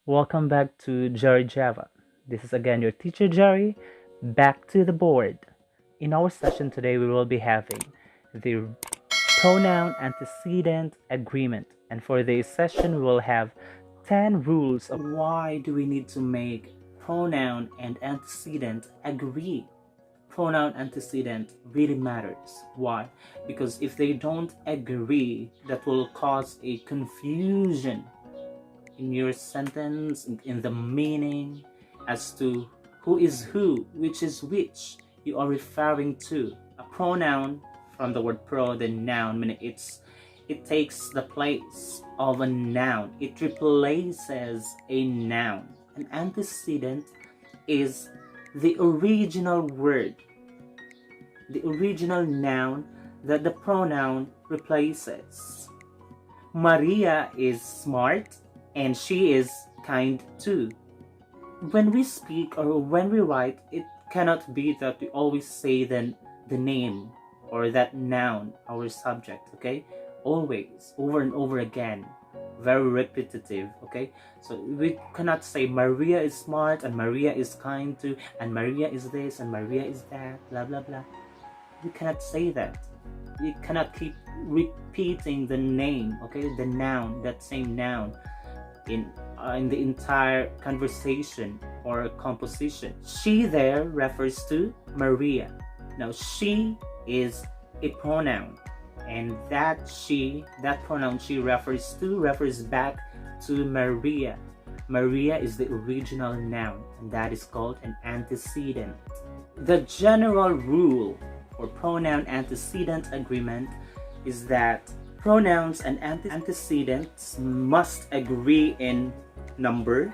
Welcome back to Jerry Java. This is again your teacher Jerry, back to the board. In our session today, we will be having the pronoun antecedent agreement. And for this session, we will have 10 rules of why do we need to make pronoun and antecedent agree. Pronoun antecedent really matters. Why? Because if they don't agree, that will cause a confusion in your sentence, in the meaning as to who is who, which is which you are referring to. A pronoun from the word pro, the noun, meaning it takes the place of a noun. It replaces a noun. An antecedent is the original word, the original noun that the pronoun replaces. Maria is smart and she is kind too. When we speak or when we write, it cannot be that we always say the name or that noun, our subject, okay? Always, over and over again. Very repetitive, okay? So we cannot say Maria is smart and Maria is kind too, and Maria is this and Maria is that, blah blah blah. You cannot say that. You cannot keep repeating the name, okay? The noun, that same noun in the entire conversation or composition. She there refers to Maria. Now she is a pronoun, and that pronoun she refers back to Maria. Maria is the original noun, and that is called an antecedent. The general rule for pronoun antecedent agreement is that pronouns and antecedents must agree in number,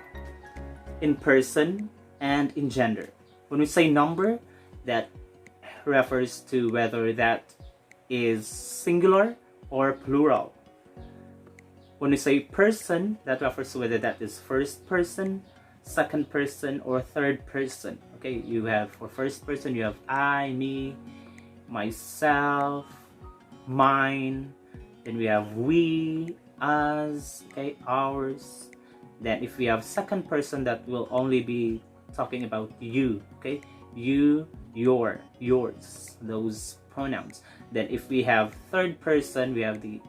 in person, and in gender. When we say number, that refers to whether that is singular or plural. When we say person, that refers to whether that is first person, second person, or third person. Okay, you have for first person, you have I, me, myself, mine. Then we have we, us, okay, ours. Then if we have second person, that will only be talking about you, okay, you, your, yours, those pronouns. Then if we have third person, we have the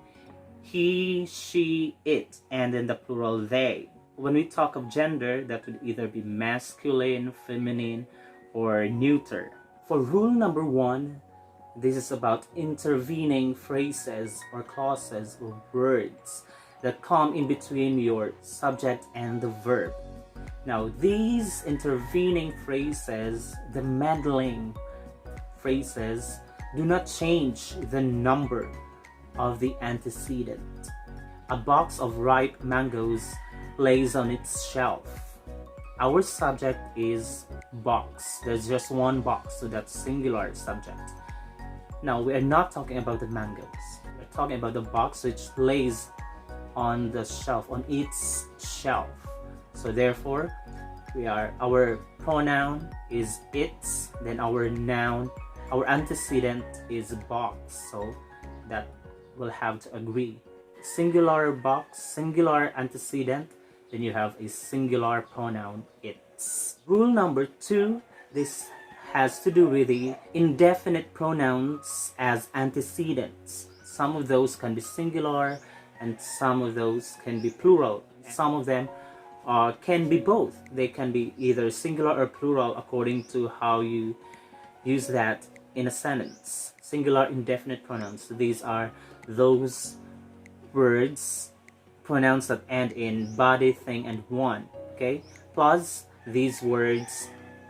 he, she, it, and then the plural they. When we talk of gender, that would either be masculine, feminine, or neuter. For rule number 1, this is about intervening phrases or clauses or words that come in between your subject and the verb. Now, these intervening phrases, the meddling phrases, do not change the number of the antecedent. A box of ripe mangoes lays on its shelf. Our subject is box. There's just one box, so that's singular subject. Now, we are not talking about the mangoes. We're talking about the box which lays on the shelf, on its shelf. So therefore, our pronoun is its, then our noun, our antecedent is box. So that will have to agree. Singular box, singular antecedent, then you have a singular pronoun, its. Rule number 2, this has to do with the indefinite pronouns as antecedents. Some of those can be singular and some of those can be plural. Some of them can be both. They can be either singular or plural according to how you use that in a sentence. Singular indefinite pronouns. These are those words, pronouns that end in body, thing, and one. Okay? Plus these words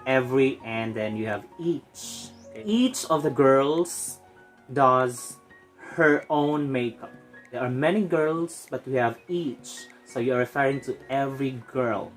every, and then you have each. Okay. Each of the girls does her own makeup. There are many girls, but we have each. So you are referring to every girl.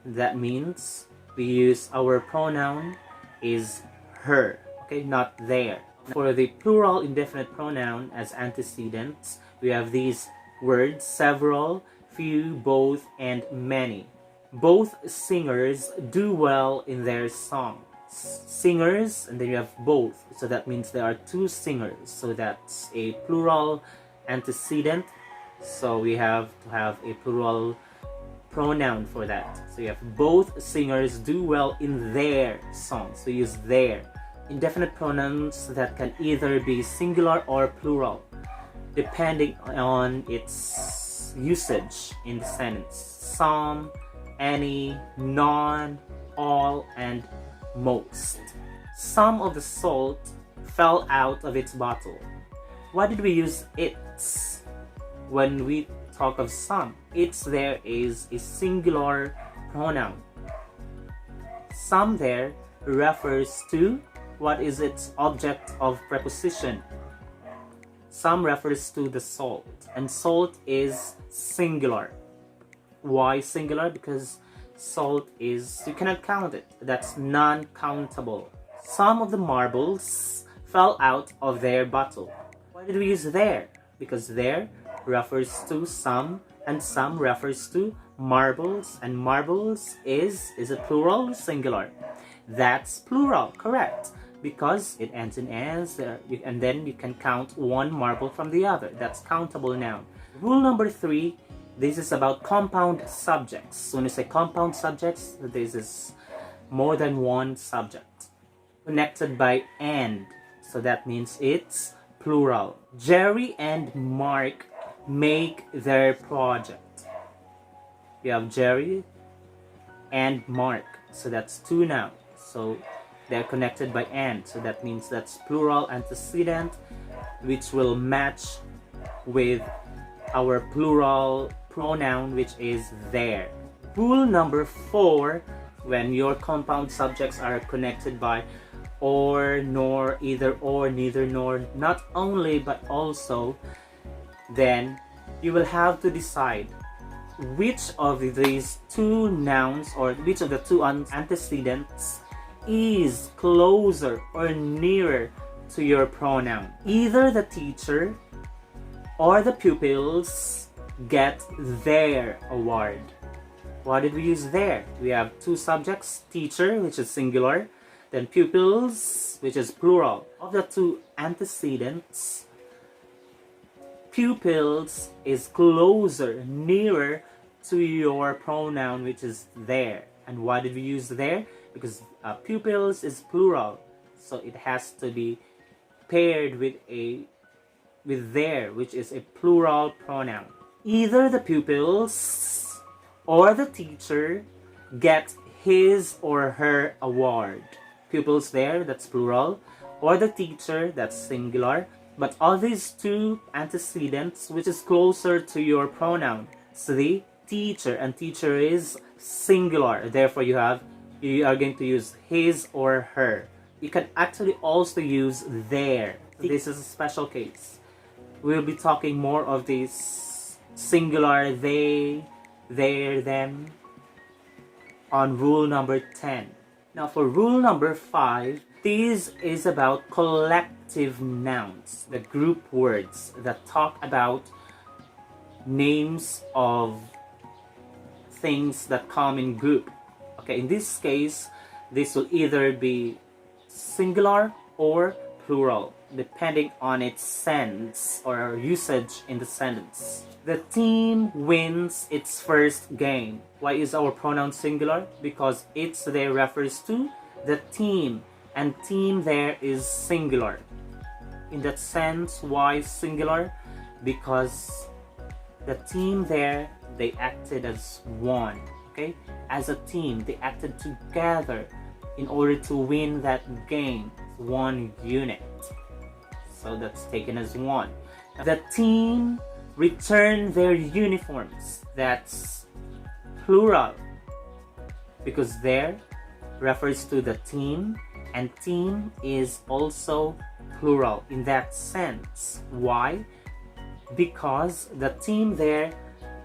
That means we use our pronoun is her, okay, not their. For the plural indefinite pronoun as antecedents, we have these words: several, few, both, and many. Both singers do well in their song. Singers, and then you have both, so that means there are two singers, so that's a plural antecedent. So we have to have a plural pronoun for that. So you have both singers do well in their songs. So use their. Indefinite pronouns that can either be singular or plural, depending on its usage in the sentence. Some, any, none, all, and most. Some of the salt fell out of its bottle. Why did we use its when we talk of some? Its there is a singular pronoun. Some there refers to what is its object of preposition. Some refers to the salt, and salt is singular. Why singular? Because salt is, you cannot count it. That's non-countable. Some of the marbles fell out of their bottle. Why did we use there? Because there refers to some, and some refers to marbles, and marbles is it plural or singular? That's plural, correct, because it ends in "s," and then you can count one marble from the other. That's countable noun. Rule number 3, this is about compound subjects. When you say compound subjects, this is more than one subject connected by "and," so that means it's plural. Jerry and Mark make their project. You have Jerry and Mark, so that's two nouns. So they're connected by "and," so that means that's plural antecedent, which will match with our plural pronoun, which is their. Rule number 4, when your compound subjects are connected by or, nor, either or, neither nor, not only but also, then you will have to decide which of these two nouns or which of the two antecedents is closer or nearer to your pronoun. Either the teacher or the pupils get their award. Why did we use their? We have two subjects, teacher, which is singular, then pupils, which is plural. Of the two antecedents, pupils is closer, nearer to your pronoun, which is their. And why did we use their? Because pupils is plural, so it has to be paired with their, which is a plural pronoun. Either the pupils or the teacher get his or her award. Pupils there, that's plural, or the teacher, that's singular. But of these two antecedents, which is closer to your pronoun? So the teacher, and teacher is singular. Therefore, you are going to use his or her. You can actually also use their. This is a special case. We'll be talking more of this singular they, their, them on rule number 10. Now for rule number 5, this is about collective nouns, the group words that talk about names of things that come in group. Okay, in this case, this will either be singular or plural, depending on its sense or usage in the sentence. The team wins its first game. Why is our pronoun singular? Because it's there refers to the team, and team there is singular. In that sense, why singular? Because the team there, they acted as one. Okay, as a team, they acted together in order to win that game. One unit, so that's taken as one. The team returned their uniforms. That's plural, because there refers to the team, and team is also plural in that sense. Why? Because the team there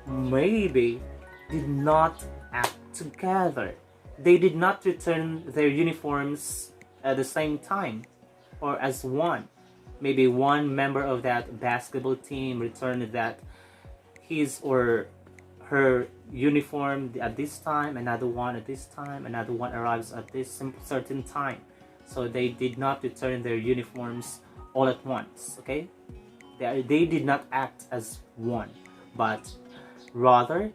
maybe did not act together. They did not return their uniforms at the same time or as one. Maybe one member of that basketball team returned that his or her uniform at this time, another one at this time, another one arrives at this certain time. So they did not return their uniforms all at once. Okay, they did not act as one, but rather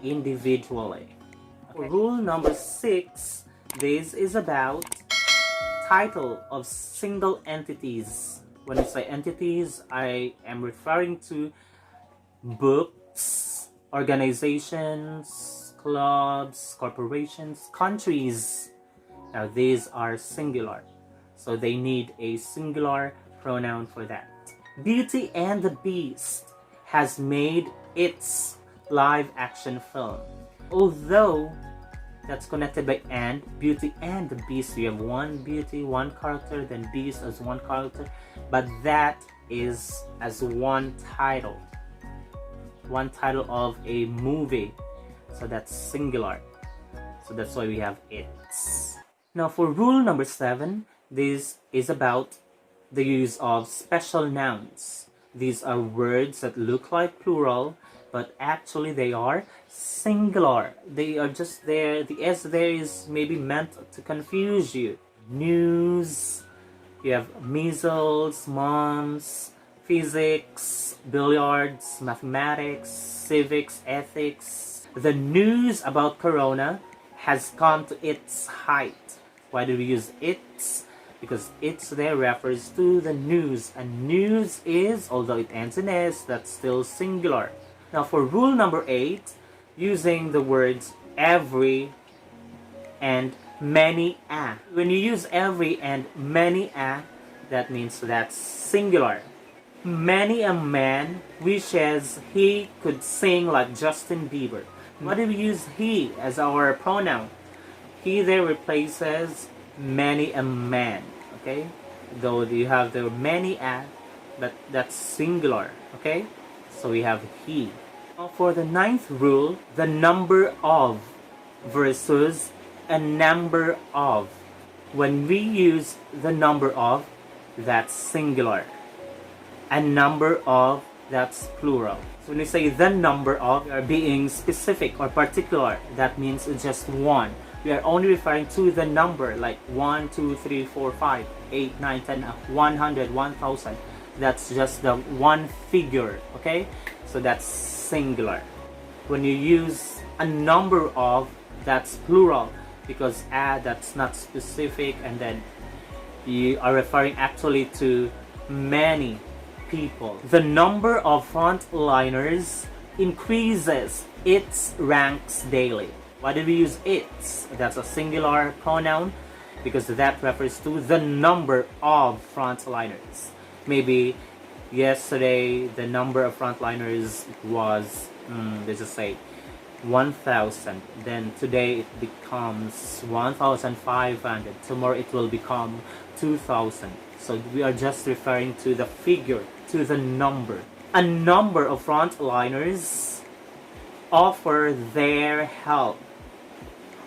individually. Okay. Rule number 6, this is about title of single entities. When we say entities, I am referring to books, organizations, clubs, corporations, countries. Now these are singular, so they need a singular pronoun for that. Beauty and the Beast has made its live action film. Although that's connected by and, Beauty and the Beast, you have one beauty, one character, then Beast as one character, but that is as one title of a movie, so that's singular, so that's why we have its. Now for rule number 7, this is about the use of special nouns. These are words that look like plural, but actually they are singular. They are just there. The S there is maybe meant to confuse you. News, you have measles, moms, physics, billiards, mathematics, civics, ethics. The news about Corona has come to its height. Why do we use its? Because its there refers to the news, and news is, although it ends in S, that's still singular. Now for rule number 8, using the words every and many a. When you use every and many a, that means that's singular. Many a man wishes he could sing like Justin Bieber. Why do we use he as our pronoun? He there replaces many a man, okay? Though you have the many a, but that's singular, okay? So we have he. Now for the 9th rule, the number of versus a number of. When we use the number of, that's singular. A number of, that's plural. So when we say the number of, we are being specific or particular. That means it's just one. We are only referring to the number, like 1, 2, 3, 4, 5, 8, 9, 10, 100, 1000. That's just the one figure, okay? So that's singular. When you use a number of, that's plural, because that's not specific, and then you are referring actually to many people. The number of frontliners increases its ranks daily. Why do we use its? That's a singular pronoun because that refers to the number of frontliners. Maybe yesterday the number of frontliners was, let's just say 1,000. Then today it becomes 1,500. Tomorrow it will become 2,000. So we are just referring to the figure, to the number. A number of frontliners offer their help.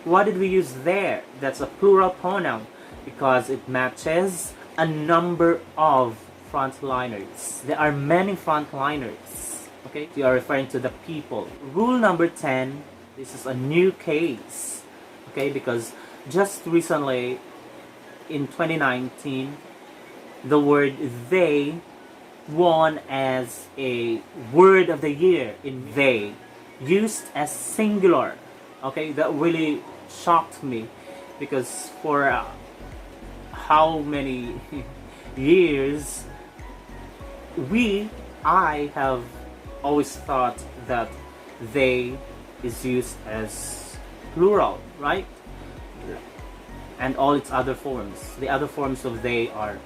Why did we use their? That's a plural pronoun because it matches a number of frontliners. There are many frontliners. Okay, you are referring to the people. Rule number 10, this is a new case. Okay, because just recently in 2019, the word they won as a word of the year in they, used as singular. Okay, that really shocked me because for how many years I have always thought that they is used as plural, right? And all its other forms. The other forms of they are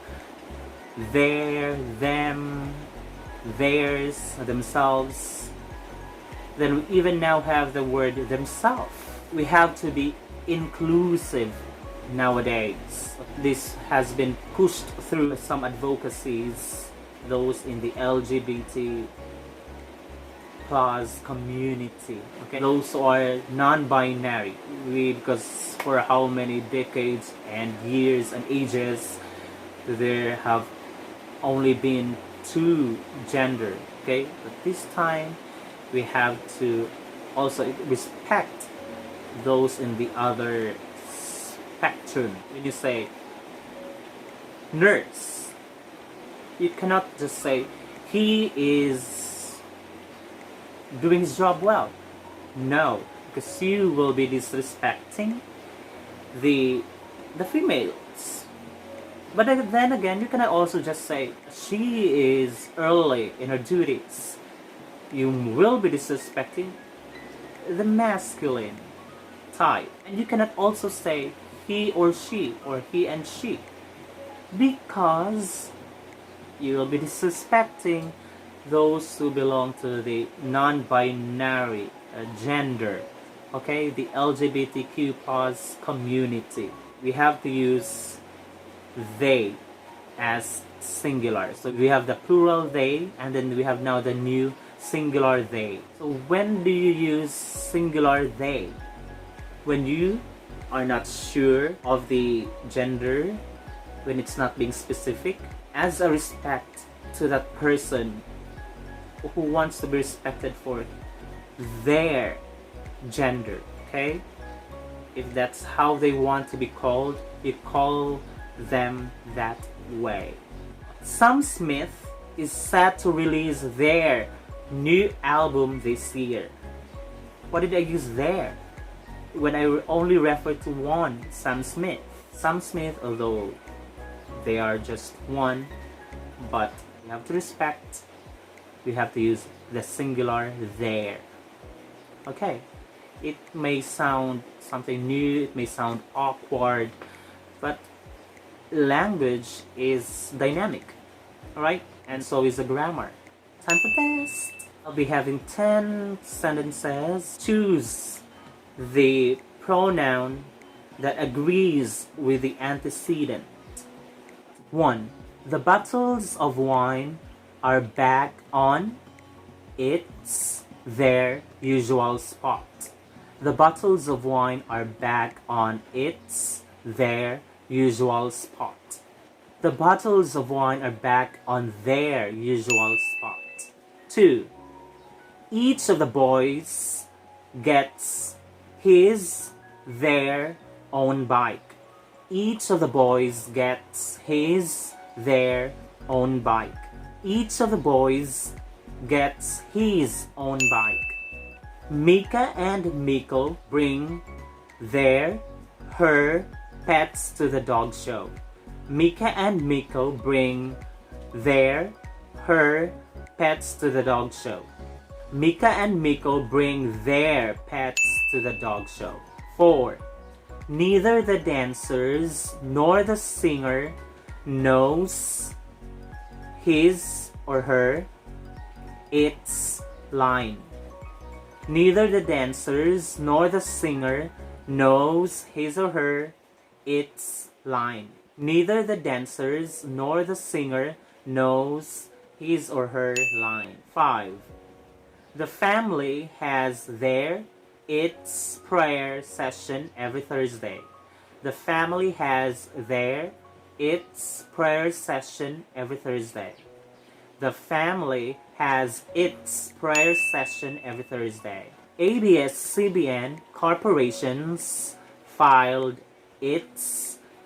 their, them, theirs, themselves. Then we even now have the word themselves. We have to be inclusive nowadays. This has been pushed through some advocacies, those in the LGBT plus community. Okay, those who are non-binary. Because for how many decades and years and ages, there have only been two gender. Okay, but this time we have to also respect those in the other spectrum. When you say nurse, you cannot just say he is doing his job well. No, because you will be disrespecting the females. But then again, you can also just say she is early in her duties. You will be disrespecting the masculine type. And you cannot also say he or she or he and she, because you will be disrespecting those who belong to the non-binary gender, okay, the LGBTQ plus community. We have to use they as singular. So we have the plural they, and then we have now the new singular they. So when do you use singular they? When you are not sure of the gender, when it's not being specific, as a respect to that person who wants to be respected for their gender, okay? If that's how they want to be called, you call them that way. Sam Smith is set to release their new album this year. What did I use there? When I only refer to one, Sam Smith. Sam Smith, although they are just one, but we have to respect, we have to use the singular there. Okay, it may sound something new, it may sound awkward, but language is dynamic, alright? And so is the grammar. Time for test. I'll be having 10 sentences. Choose the pronoun that agrees with the antecedent. 1. The bottles of wine are back on its their usual spot. The bottles of wine are back on its their usual spot. The bottles of wine are back on their usual spot. 2. Each of the boys gets his their own bike. Each of the boys gets his their own bike. Each of the boys gets his own bike. Mika and Miko bring their her pets to the dog show. Mika and Miko bring their her pets to the dog show. Mika and Miko bring their pets to the dog show. 4. Neither the dancers nor the singer knows his or her its line. Neither the dancers nor the singer knows his or her its line. Neither the dancers nor the singer knows his or her line. 5. The family has its prayer session every Thursday. The family has its prayer session every Thursday. The family has its prayer session every Thursday. ABS-CBN corporations filed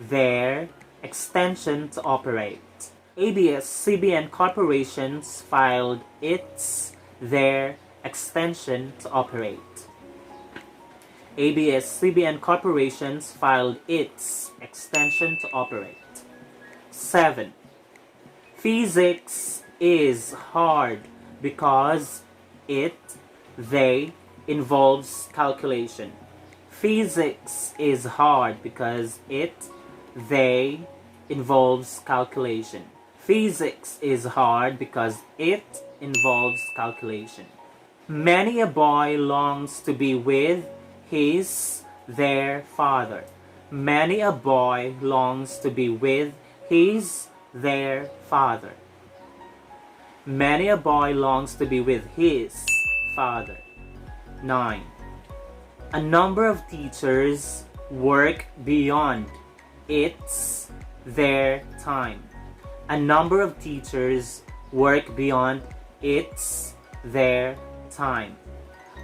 their extension to operate. ABS-CBN corporations filed their extension to operate. ABS-CBN corporations filed its extension to operate. 7. Physics is hard because they involves calculation. Physics is hard because they involves calculation. Physics is hard because it involves calculation. Many a boy longs to be with their father. Many a boy longs to be with their father. Many a boy longs to be with his father. 9. A number of teachers work beyond their time. A number of teachers work beyond their time.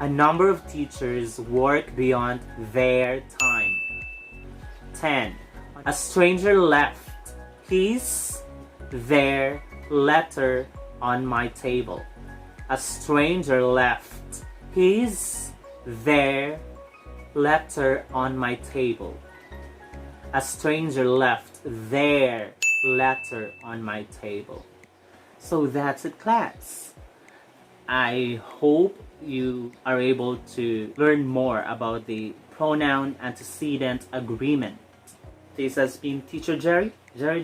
A number of teachers work beyond their time. 10. A stranger left their letter on my table. A stranger left their letter on my table. A stranger left their letter on my table. So that's it, class. I hope you are able to learn more about the pronoun antecedent agreement. This has been Teacher Jerry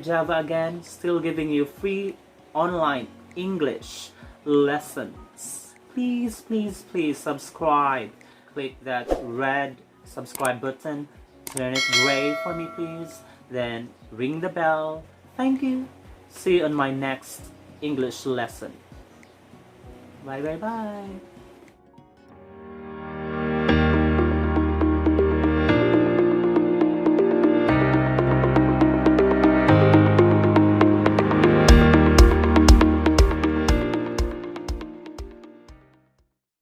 Java again, still giving you free online English lessons. Please, please, please subscribe. Click that red subscribe button. Turn it gray for me, please. Then ring the bell. Thank you. See you on my next English lesson. Bye, bye, bye.